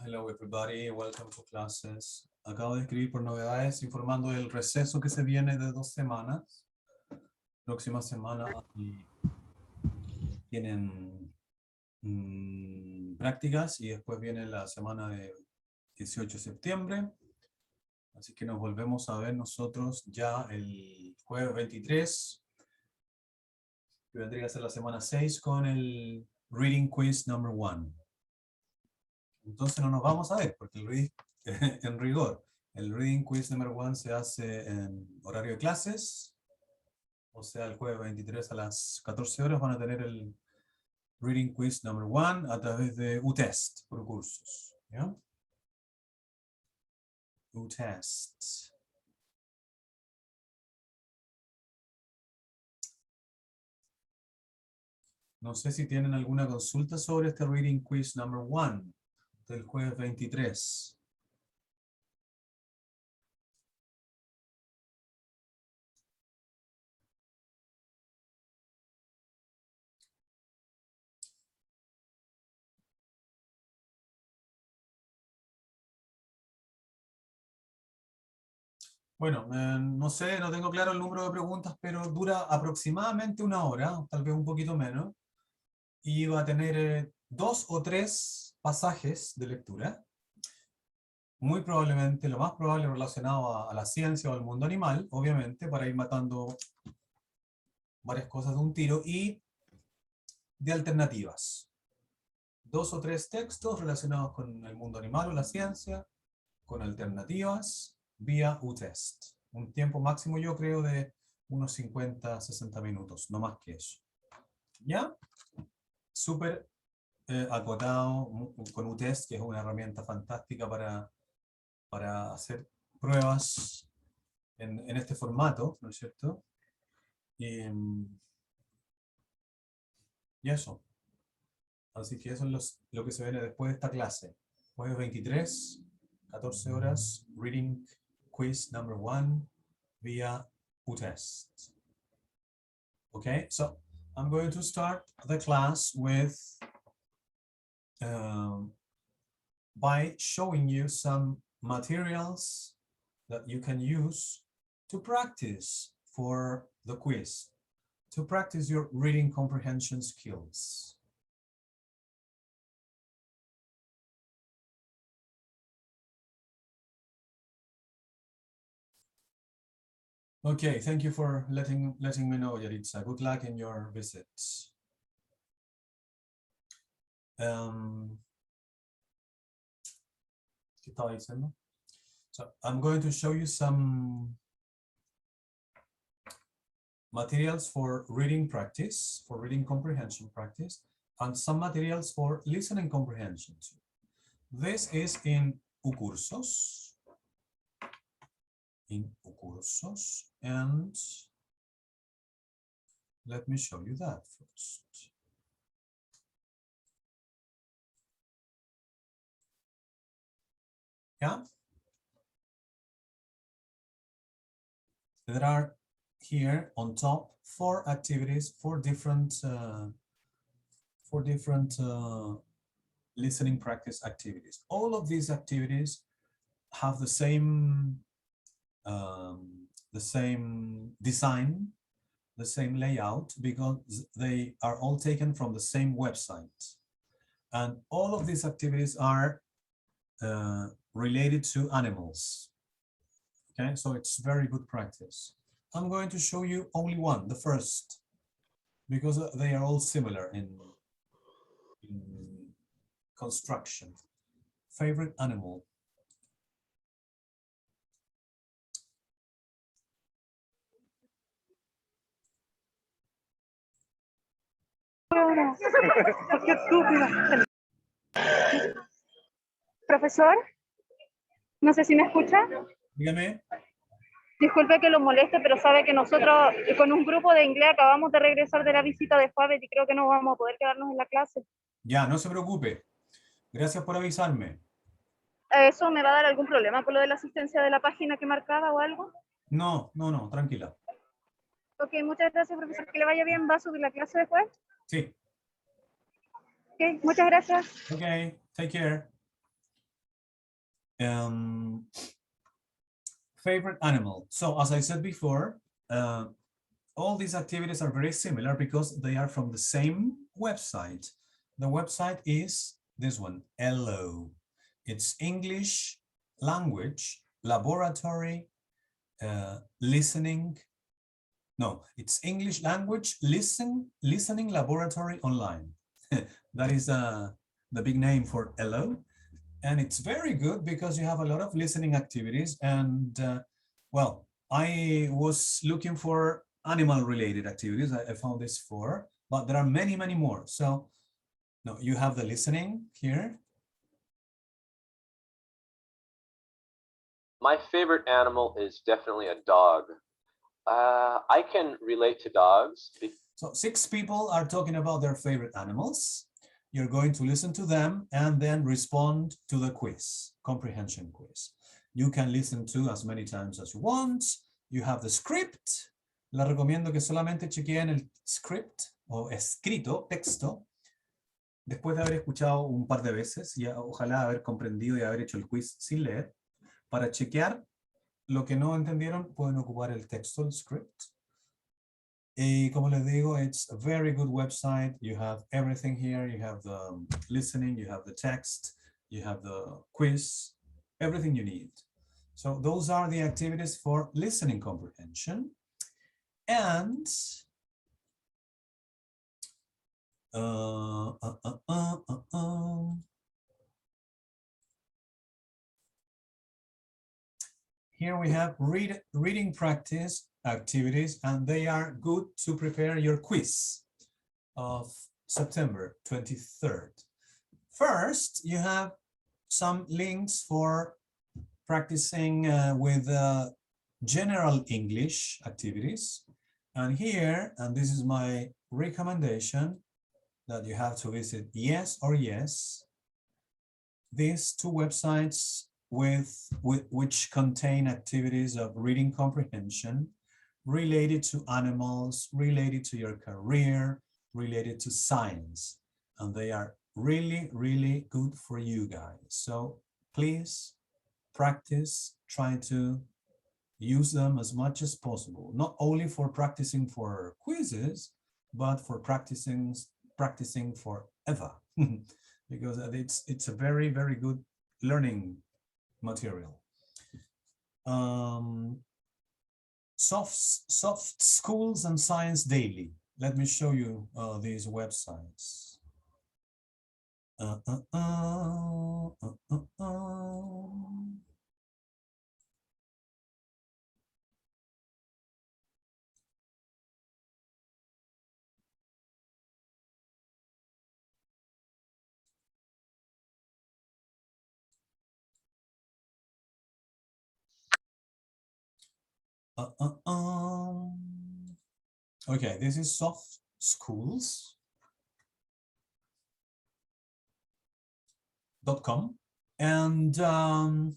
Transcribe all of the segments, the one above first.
Hello everybody, welcome to classes. Acabo de escribir por novedades informando del receso que se viene de 2 semanas. Próxima semana tienen prácticas y después viene la semana de 18 de septiembre. Así que nos volvemos a ver nosotros ya el jueves 23, que vendría a ser la semana 6 con el Reading Quiz number 1. Entonces no nos vamos a ver, porque en rigor, el Reading Quiz number 1 se hace en horario de clases, o sea, el jueves 23 a las 14 horas van a tener el Reading Quiz number 1 a través de UTest, por cursos. ¿Ya? UTest. No sé si tienen alguna consulta sobre este Reading Quiz number 1 del jueves 23. Bueno, no sé, no tengo claro el número de preguntas, pero dura aproximadamente 1 hora, tal vez un poquito menos, y va a tener 2 o 3 pasajes de lectura, muy probablemente, lo más probable relacionado a la ciencia o al mundo animal, obviamente, para ir matando varias cosas de un tiro, y de alternativas. 2 o 3 textos relacionados con el mundo animal o la ciencia, con alternativas, vía UTest. Un tiempo máximo, yo creo, de unos 50, 60 minutos, no más que eso. ¿Ya? Súper acotado con UTest, que es una herramienta fantástica para hacer pruebas en este formato, ¿no es cierto? Y eso. Así que eso es lo que se viene después de esta clase. Jueves 23, 14 horas, Reading Quiz number 1 via UTest. Okay, so I'm going to start the class with by showing you some materials that you can use to practice for the quiz, to practice your reading comprehension skills. Okay, thank you for letting me know, Yaritza. Good luck in your visits. ¿Qué estaba diciendo? So I'm going to show you some materials for reading practice, for reading comprehension practice, and some materials for listening comprehension too. This is in Ucursos. And let me show you that first. Yeah? There are here on top 4 activities, 4 different listening practice activities. All of these activities have the same design, the same layout, because they are all taken from the same website. And all of these activities are related to animals. Okay, so it's very good practice. I'm going to show you only one, the first, because they are all similar in construction. Favorite animal. Qué estúpida. Profesor, no sé si me escucha. Dígame. Disculpe que lo moleste, pero sabe que nosotros con un grupo de inglés acabamos de regresar de la visita de Fabet y creo que no vamos a poder quedarnos en la clase. Ya, no se preocupe. Gracias por avisarme. ¿Eso me va a dar algún problema con lo de la asistencia de la página que marcaba o algo? No, tranquila. Ok, muchas gracias, profesor. Que le vaya bien. ¿Va a subir la clase después? Sí. Ok, muchas gracias. Ok, take care. Um, favorite animal. So as I said before, all these activities are very similar because they are from the same website. The website is this one, ELO. It's English language laboratory listening. No, it's English language listening laboratory online. That is the big name for ELO. And it's very good because you have a lot of listening activities. And well, I was looking for animal related activities. I found this four, but there are many, many more. So no, you have the listening here. My favorite animal is definitely a dog. I can relate to dogs. So 6 people are talking about their favorite animals. You're going to listen to them and then respond to the quiz, comprehension quiz. You can listen to as many times as you want. You have the script. Les recomiendo que solamente chequeen el script o escrito, texto, después de haber escuchado un par de veces y ojalá haber comprendido y haber hecho el quiz sin leer. Para chequear lo que no entendieron, pueden ocupar el texto, el script. Y como les digo, it's a very good website. You have everything here. You have the listening, you have the text, you have the quiz, everything you need. So those are the activities for listening comprehension. And here we have reading practice activities, and they are good to prepare your quiz of September 23rd. First, you have some links for practicing with general English activities. And here, and this is my recommendation, that you have to visit Yes or Yes. These two websites which contain activities of reading comprehension related to animals, related to your career, related to science. And they are really, really good for you guys. So please practice, try to use them as much as possible, not only for practicing for quizzes, but for practicing forever, because it's a very, very good learning material. Soft Schools and Science Daily. Let me show you these websites. Okay, this is Soft Schools.com, and well,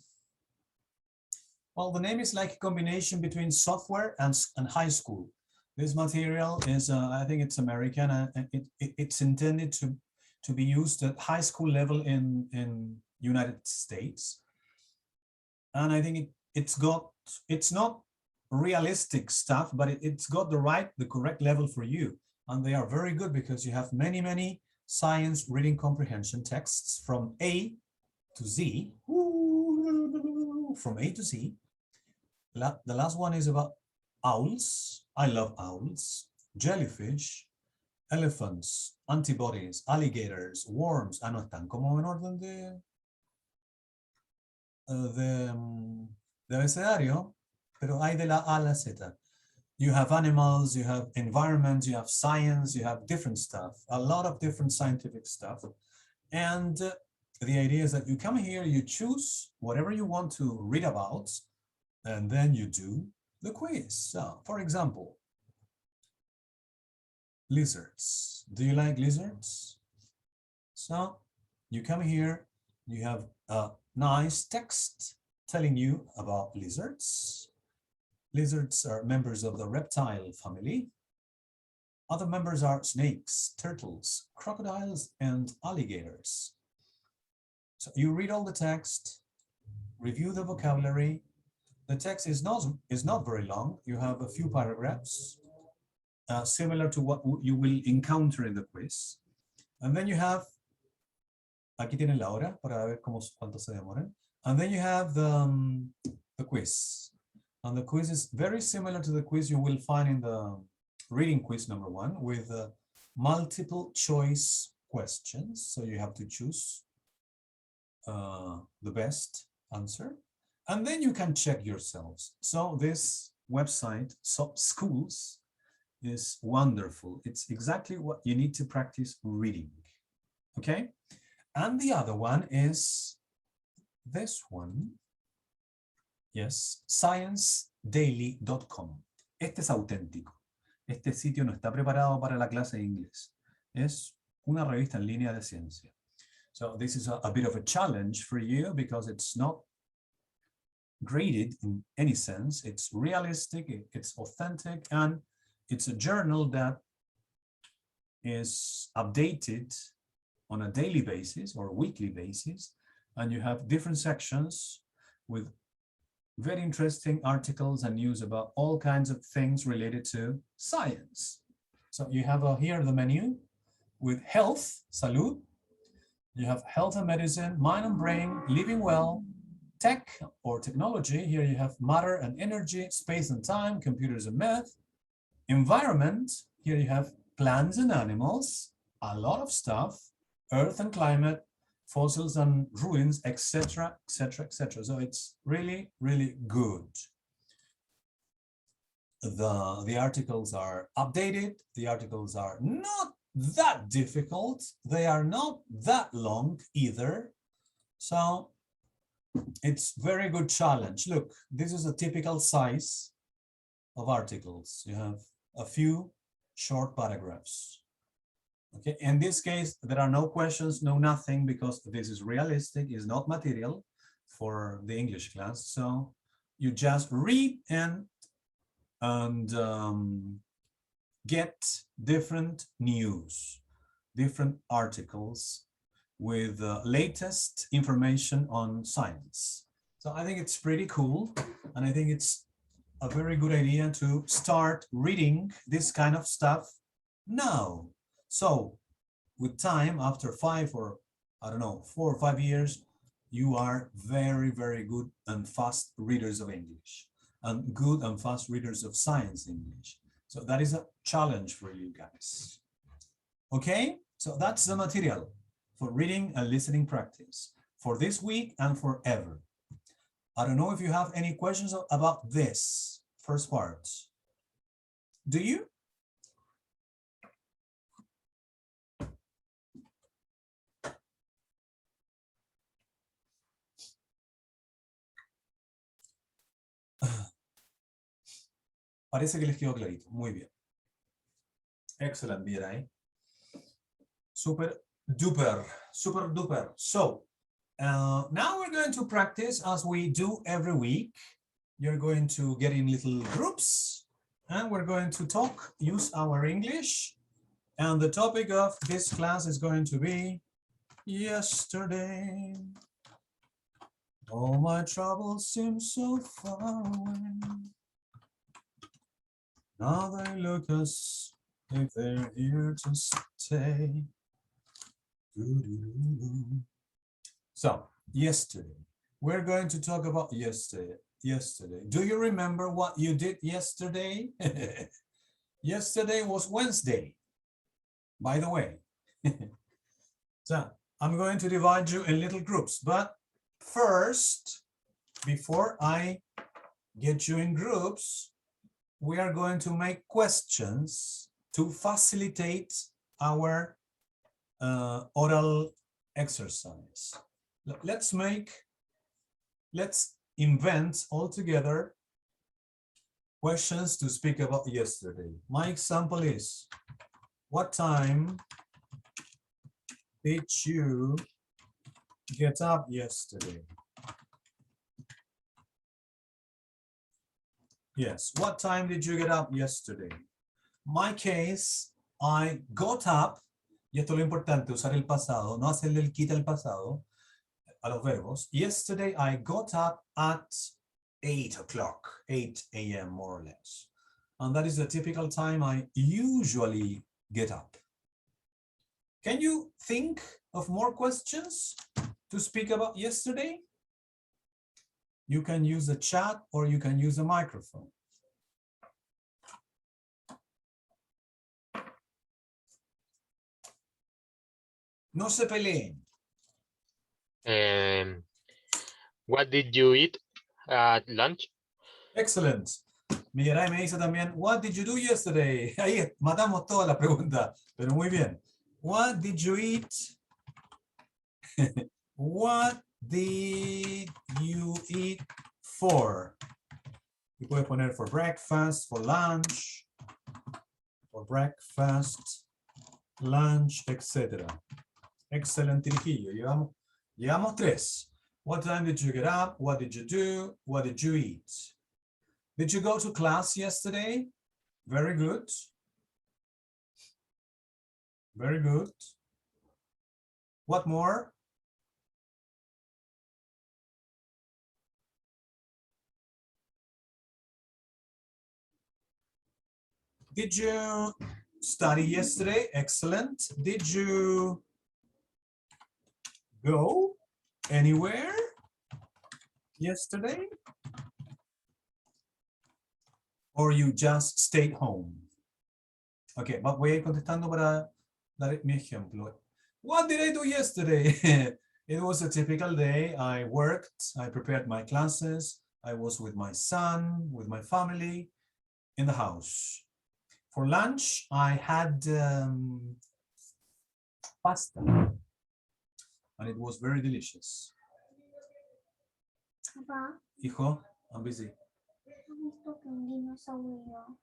the name is like a combination between software and high school. This material is, I think it's American, and it's intended to be used at high school level in United States. And I think it's not realistic stuff, but it's got the correct level for you. And they are very good because you have many, many science reading comprehension texts from A to Z. From A to Z. The last one is about owls. I love owls. Jellyfish, elephants, antibodies, alligators, worms. Ah, no están como en orden de abecedario, pero hay de la A a la Z. You have animals, you have environment, you have science, you have different stuff, a lot of different scientific stuff. And the idea is that you come here, you choose whatever you want to read about, and then you do the quiz. So, for example, lizards. Do you like lizards? So, you come here, you have a nice text telling you about lizards. Lizards are members of the reptile family. Other members are snakes, turtles, crocodiles, and alligators. So you read all the text, review the vocabulary. The text is not very long. You have a few paragraphs, similar to what you will encounter in the quiz. And then you have, aquí tienen la hora para ver cuánto se demoran. And then you have the quiz. And the quiz is very similar to the quiz you will find in the reading quiz number 1 with multiple choice questions. So you have to choose the best answer. And then you can check yourselves. So this website, Schools, is wonderful. It's exactly what you need to practice reading. Okay? And the other one is this one. Yes, sciencedaily.com. Este es auténtico. Este sitio no está preparado para la clase de inglés. Es una revista en línea de ciencia. So this is a bit of a challenge for you because it's not graded in any sense. It's realistic, it's authentic, and it's a journal that is updated on a daily basis or weekly basis. And you have different sections with very interesting articles and news about all kinds of things related to science. So you have here the menu with health, salud. You have health and medicine, mind and brain, living well, tech or technology. Here you have matter and energy, space and time, computers and math. Environment, here you have plants and animals, a lot of stuff, earth and climate, fossils and ruins, etc., etc., etc. So it's really, really good. The articles are updated. The articles are not that difficult. They are not that long either. So it's very good challenge. Look, this is a typical size of articles. You have a few short paragraphs. Okay, in this case, there are no questions, no nothing, because this is realistic, is not material for the English class. So you just read and get different news, different articles with latest information on science. So I think it's pretty cool, and I think it's a very good idea to start reading this kind of stuff now. So with time, after 5 or I don't know, 4 or 5 years, you are very, very good and fast readers of English and good and fast readers of science English. So that is a challenge for you guys. Okay, so that's the material for reading and listening practice for this week and forever. I don't know if you have any questions about this first part. Do you? Parece que les quedó clarito. Muy bien. Excellent, Mirai. Super duper, super duper. So now we're going to practice as we do every week. You're going to get in little groups and we're going to talk, use our English. And the topic of this class is going to be yesterday. All my troubles seem so far away. Now they look as if they're here to stay. So, yesterday. We're going to talk about yesterday. Do you remember what you did yesterday? Yesterday was Wednesday, by the way. So, I'm going to divide you in little groups, but first, before I get you in groups, we are going to make questions to facilitate our oral exercise. Let's invent all together questions to speak about yesterday. My example is, what time did you get up yesterday? Yes, what time did you get up yesterday? My case, I got up, y esto es lo importante, usar el pasado, no hacerle el quita al pasado. a los verbos. Yesterday I got up at 8 o'clock, 8 a.m. more or less. And that is the typical time I usually get up. Can you think of more questions to speak about yesterday? You can use the chat or you can use the microphone. No se peleen. What did you eat at lunch? Excellent. Mirai me dice también, what did you do yesterday? Ahí matamos todas las preguntas, pero muy bien. What did you eat? What did you eat for? Y puedes poner for breakfast, for lunch, etc. Excelente, Trujillo. Llevamos 3. What time did you get up? What did you do? What did you eat? Did you go to class yesterday? Very good. Very good. What more? Did you study yesterday? Excellent. Did you go anywhere yesterday? Or you just stayed home? Ok, voy a ir contestando para dar mi ejemplo. What did I do yesterday? It was a typical day. I worked, I prepared my classes, I was with my son, with my family, in the house. For lunch, I had pasta, and it was very delicious. Papá, Hijo, I'm busy. ¿has visto que un dinosaurio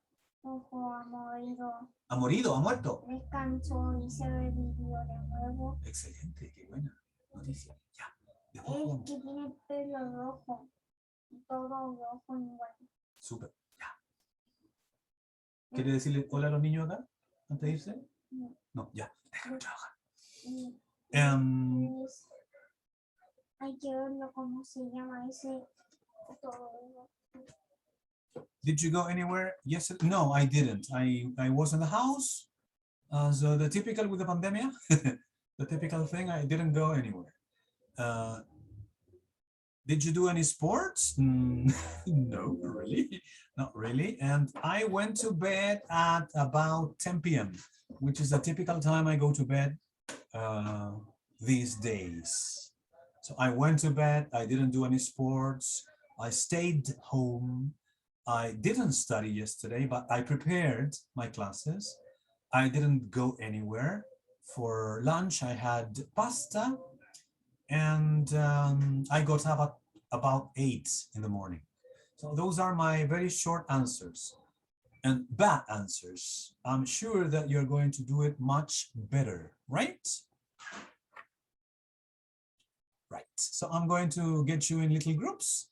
rojo ha morido? ¿Ha morido? ¿Ha muerto? Descansó y se revivió de nuevo. Excelente, qué buena noticia. Ya, después Es jugamos. que tiene el pelo rojo. Y todo rojo igual. Súper, ya. ¿Quiere decirle hola a los niños acá antes de irse? No. No, ya, déjame trabajar. Y- Em, hay que verlo cómo se llama ese todo rojo. Did you go anywhere yesterday? No, I didn't. I was in the house. So the typical with the pandemic, the typical thing, I didn't go anywhere. Did you do any sports? No, really, not really. And I went to bed at about 10 p.m., which is the typical time I go to bed these days. So I went to bed, I didn't do any sports, I stayed home. I didn't study yesterday, but I prepared my classes. I didn't go anywhere. For lunch, I had pasta, and I got up at about 8 in the morning. So those are my very short answers and bad answers. I'm sure that you're going to do it much better, right? Right. So I'm going to get you in little groups,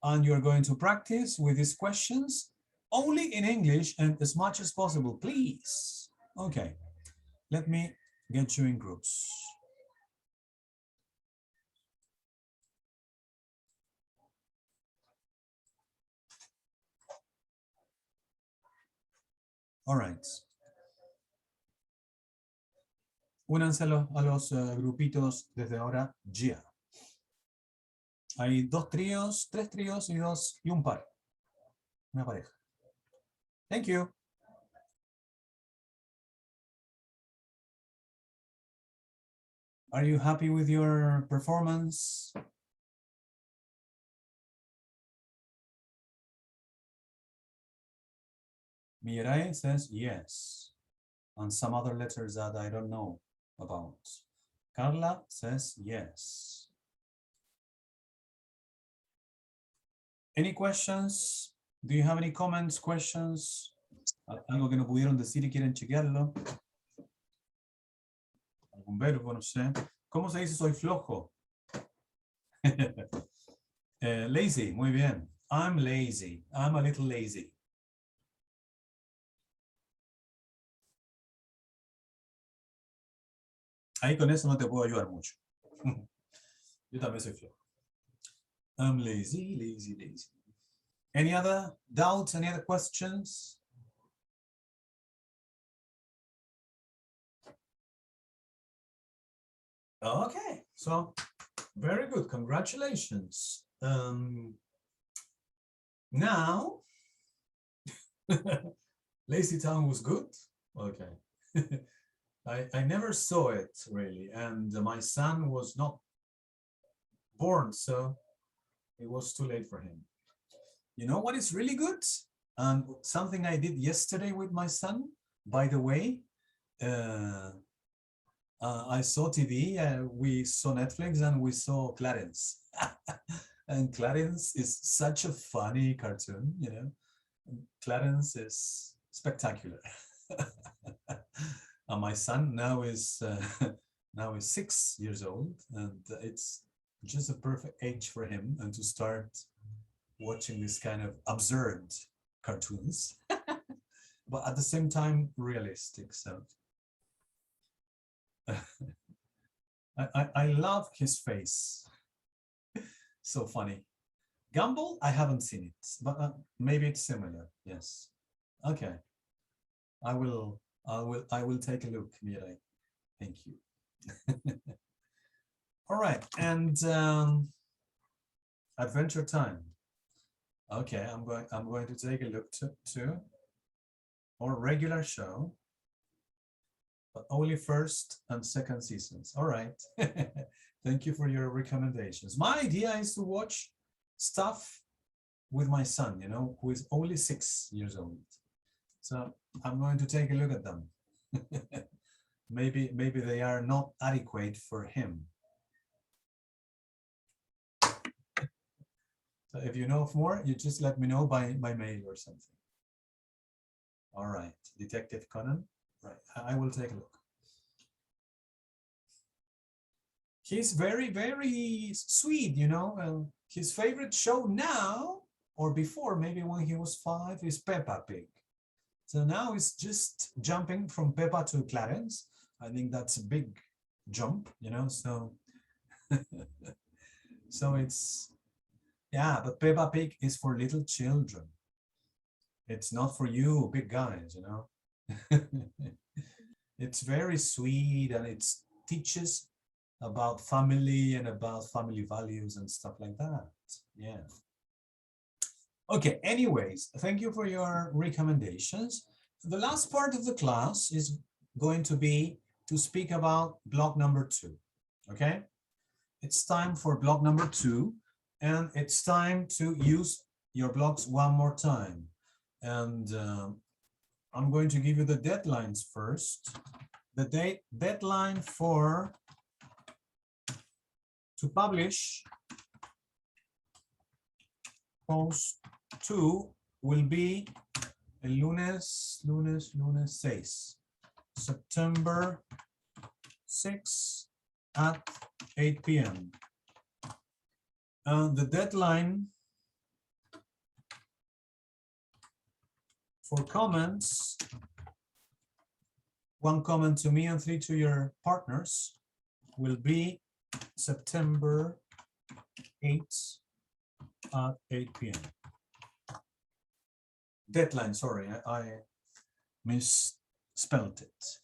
and you're going to practice with these questions only in English and as much as possible, please. Okay, let me get you in groups. All right. Únanse a los grupitos desde ahora ya. Hay 2 tríos, 3 tríos y un par. Una pareja. Thank you. Are you happy with your performance? Mirai says yes. And some other letters that I don't know about. Carla says yes. Any questions? Do you have any comments, questions? Algo que no pudieron decir y quieren chequearlo. Algún verbo, no sé. ¿Cómo se dice soy flojo? Lazy, muy bien. I'm lazy. I'm a little lazy. Ahí con eso no te puedo ayudar mucho. Yo también soy flojo. I'm lazy, lazy, lazy. Any other doubts? Any other questions? Okay, so very good. Congratulations. Now, Lazy Town was good. Okay. I never saw it really, and my son was not born, so it was too late for him. You know what is really good? Something I did yesterday with my son, by the way, I saw TV, we saw Netflix, and we saw Clarence. And Clarence is such a funny cartoon, you know. Clarence is spectacular. And my son now is 6 years old, and it's just a perfect age for him and to start watching this kind of absurd cartoons, but at the same time realistic. So I love his face. So funny. Gumball, I haven't seen it, but maybe it's similar. Yes. Okay. I will take a look, Mirai. Thank you. All right, and Adventure Time. Okay, I'm going to take a look to our regular show, but only first and second seasons. All right. Thank you for your recommendations. My idea is to watch stuff with my son, you know, who is only 6 years old. So I'm going to take a look at them. Maybe they are not adequate for him. So if you know of more, you just let me know by mail or something. All right, Detective Conan. Right, I will take a look. He's very, very sweet, you know. His favorite show now, or before, maybe when he was 5, is Peppa Pig. So now he's just jumping from Peppa to Clarence. I think that's a big jump, you know, so so it's, yeah, but Peppa Pig is for little children. It's not for you big guys, you know. It's very sweet, and it teaches about family and about family values and stuff like that. Yeah. Okay, anyways, thank you for your recommendations. The last part of the class is going to be to speak about block number 2. Okay, it's time for block number 2, and it's time to use your blocks one more time. And I'm going to give you the deadlines first. The deadline to publish post 2 will be el lunes 6, September 6 at 8 p.m. The deadline for comments, 1 comment to me and 3 to your partners, will be September 8th at 8 p.m. Deadline, sorry, I misspelled it.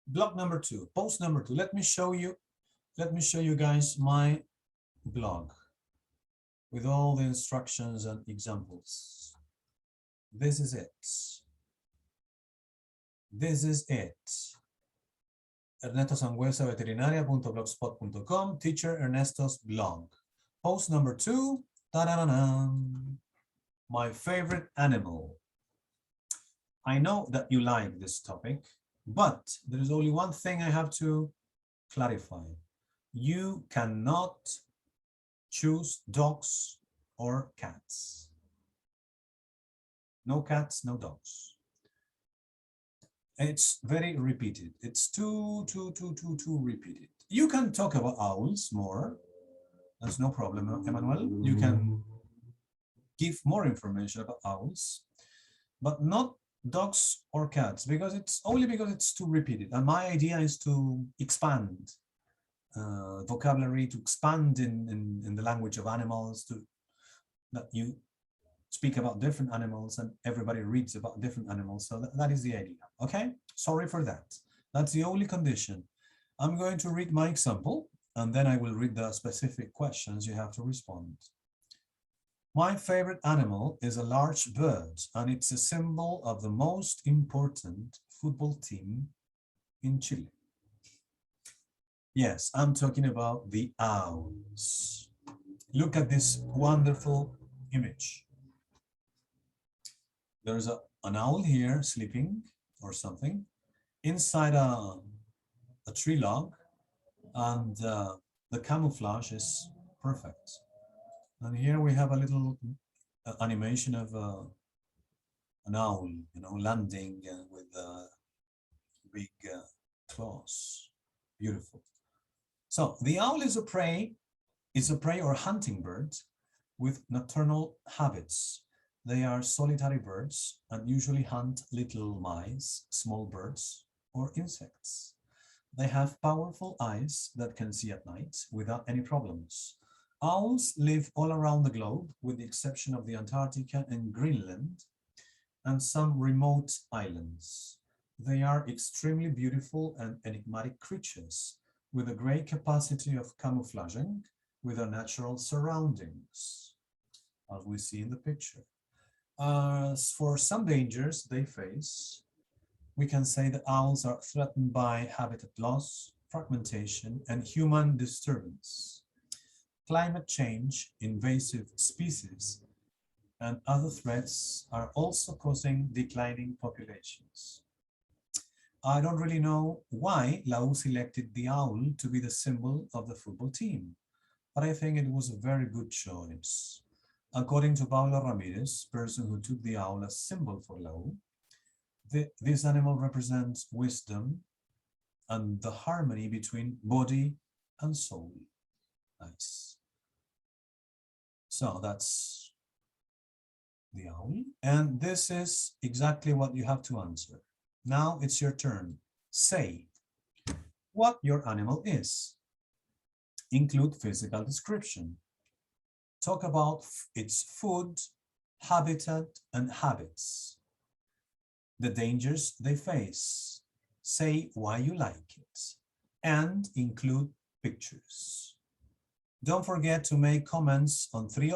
Block number 2, post number 2. Let me show you guys my blog with all the instructions and examples. This is it. This is it. ernestosangüesaveterinaria.blogspot.com, Teacher Ernesto's blog. Post number 2, my favorite animal. I know that you like this topic, but there is only one thing I have to clarify. You cannot choose dogs or cats. No cats, no dogs. It's very repeated. It's too repeated. You can talk about owls more. That's no problem, Emmanuel. You can give more information about owls, but not Dogs or cats? Because it's only because it's too repeated. And my idea is to expand vocabulary, to expand in the language of animals, to that you speak about different animals and everybody reads about different animals. So that is the idea. Okay, sorry for that. That's the only condition. I'm going to read my example and then I will read the specific questions you have to respond. My favorite animal is a large bird and it's a symbol of the most important football team in Chile. Yes, I'm talking about the owls. Look at this wonderful image. There's an owl here sleeping or something inside a tree log, and the camouflage is perfect. And here we have a little animation of an owl, you know, landing with big claws. Beautiful. So the owl is a prey or hunting bird with nocturnal habits. They are solitary birds and usually hunt little mice, small birds, or insects. They have powerful eyes that can see at night without any problems. Owls live all around the globe, with the exception of the Antarctica and Greenland, and some remote islands. They are extremely beautiful and enigmatic creatures, with a great capacity of camouflaging with their natural surroundings, as we see in the picture. As for some dangers they face, we can say that owls are threatened by habitat loss, fragmentation, and human disturbance. Climate change, invasive species, and other threats are also causing declining populations. I don't really know why Lau selected the owl to be the symbol of the football team, but I think it was a very good choice. According to Paula Ramirez, person who took the owl as symbol for Lau, this animal represents wisdom and the harmony between body and soul. Nice. So that's the owl. And this is exactly what you have to answer. Now it's your turn. Say what your animal is. Include physical description. Talk about its food, habitat, and habits. The dangers they face. Say why you like it. And include pictures. Don't forget to make comments on 3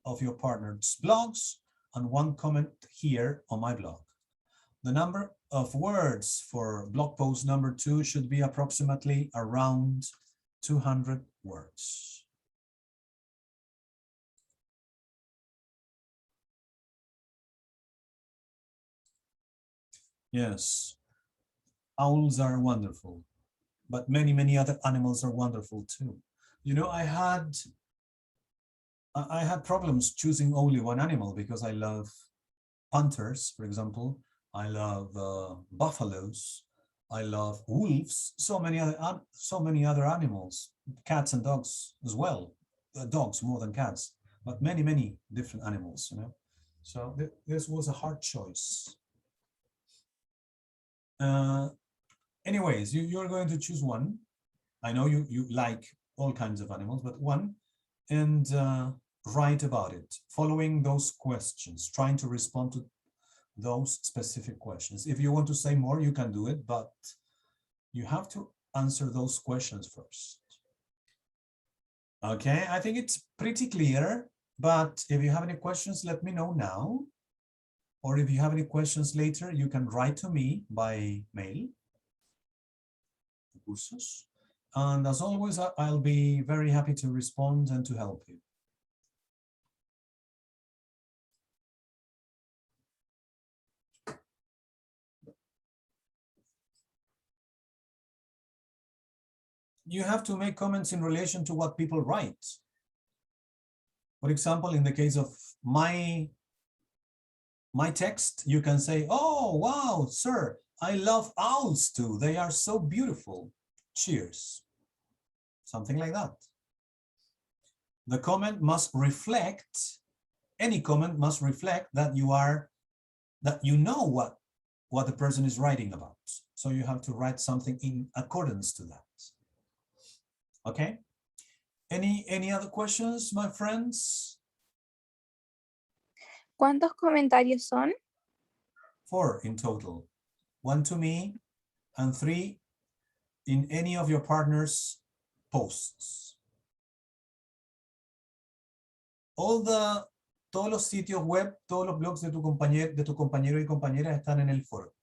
of your partner's blogs and 1 comment here on my blog. The number of words for blog post number 2 should be approximately around 200 words. Yes, owls are wonderful, but many other animals are wonderful too. You know, I had problems choosing only one animal because I love panthers, for example. I love buffaloes. I love wolves. So many other animals, cats and dogs as well. Dogs more than cats, but many different animals. You know, so this was a hard choice. Anyways, you're going to choose one. I know you like all kinds of animals, but one, and write about it, following those questions, trying to respond to those specific questions. If you want to say more, you can do it, but you have to answer those questions first. Okay, I think it's pretty clear, but if you have any questions, let me know now. Or if you have any questions later, you can write to me by mail. And as always, I'll be very happy to respond and to help you. You have to make comments in relation to what people write. For example, in the case of my text, you can say, oh, wow, sir, I love owls too. They are so beautiful. Cheers. Something like that. The comment must reflect, any comment must reflect that you know what the person is writing about. So you have to write something in accordance to that. Okay? Any other questions, my friends? ¿Cuántos comentarios son? 4 in total. 1 to me and 3 in any of your partner's posts. Todos los sitios web, todos los blogs de tu compañero y compañera están en el foro.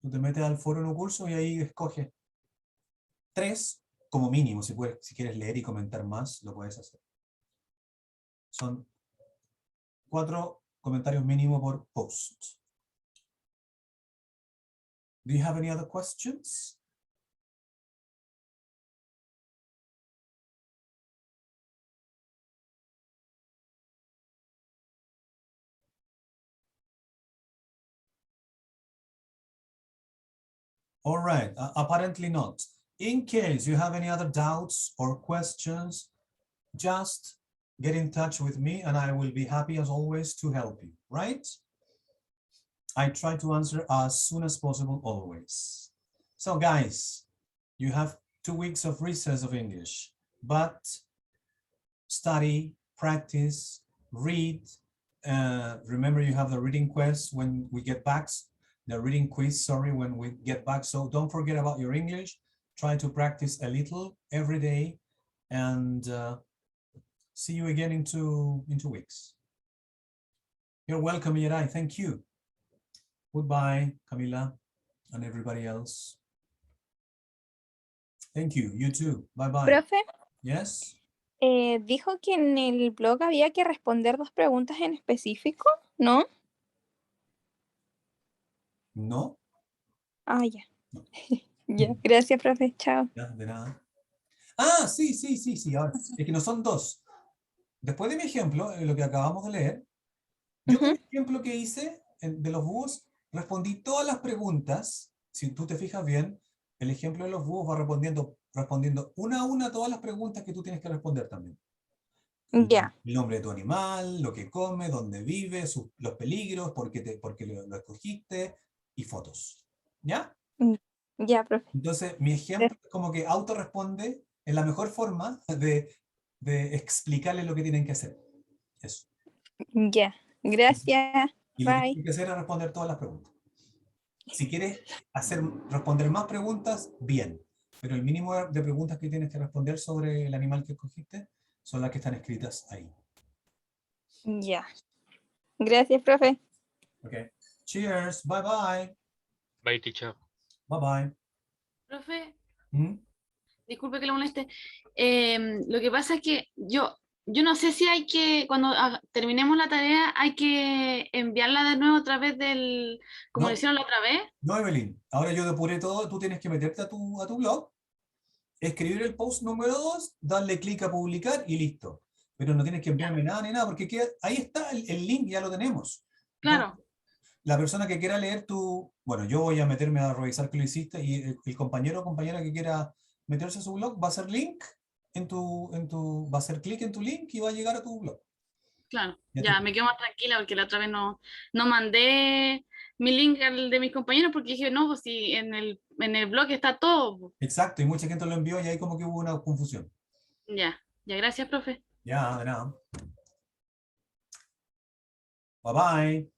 Tú te metes al foro no curso y ahí escoges 3 como mínimo. Si quieres leer y comentar más, lo puedes hacer. Son 4 comentarios mínimo por post. Do you have any other questions? All right, apparently not. In case you have any other doubts or questions, just get in touch with me and I will be happy as always to help you, right? I try to answer as soon as possible always. So guys, you have 2 weeks of recess of English, but study, practice, read. Remember you have the reading quiz when we get back. The reading quiz, sorry, when we get back. So don't forget about your English. Try to practice a little every day and see you again in 2 weeks. You're welcome, Yeray. Thank you. Goodbye, Camila and everybody else. Thank you. You too. Bye-bye. Profe, Yes? dijo que en el blog había que responder 2 preguntas en específico, ¿no? No? Ah, ya. Ya, gracias, profe. Chao. Ya, de nada. Ah, sí. Ahora, es que no son 2. Después de mi ejemplo, lo que acabamos de leer, yo con el ejemplo que hice de los búhos, respondí todas las preguntas. Si tú te fijas bien, el ejemplo de los búhos va respondiendo una a una todas las preguntas que tú tienes que responder también. Ya. El nombre de tu animal, lo que come, dónde vive, los peligros, por qué lo escogiste, y fotos. ¿Ya? Ya, profe. Entonces, mi ejemplo es como que autorresponde en la mejor forma de explicarles lo que tienen que hacer. Eso. Ya. Gracias. Y lo que Bye. tienes que hacer es responder todas las preguntas. Si quieres responder más preguntas, bien. Pero el mínimo de preguntas que tienes que responder sobre el animal que escogiste son las que están escritas ahí. Ya. Gracias, profe. Okay. Cheers. Bye bye. Bye, teacher. Bye bye. Profe, ¿Mm? disculpe que le moleste. Lo que pasa es que yo no sé si hay que, cuando terminemos la tarea, hay que enviarla de nuevo a través del, como lo No. hicieron la otra vez. No, Evelyn. Ahora yo depuré todo. Tú tienes que meterte a tu blog, escribir el post número 2, darle clic a publicar y listo. Pero no tienes que enviarme nada ni nada, porque ahí está el link, ya lo tenemos. Claro, Entonces, la persona que quiera leer bueno, yo voy a meterme a revisar que lo hiciste y el compañero o compañera que quiera meterse a su blog va a hacer link va a hacer clic en tu link y va a llegar a tu blog. claro. Ya Ya te- me quedo más tranquila porque la otra vez no mandé mi link al de mis compañeros porque dije, no, pues si en el blog está todo. Pues. Exacto, y mucha gente lo envió y ahí como que hubo una confusión. Ya, gracias, profe. Ya, de nada. Bye bye.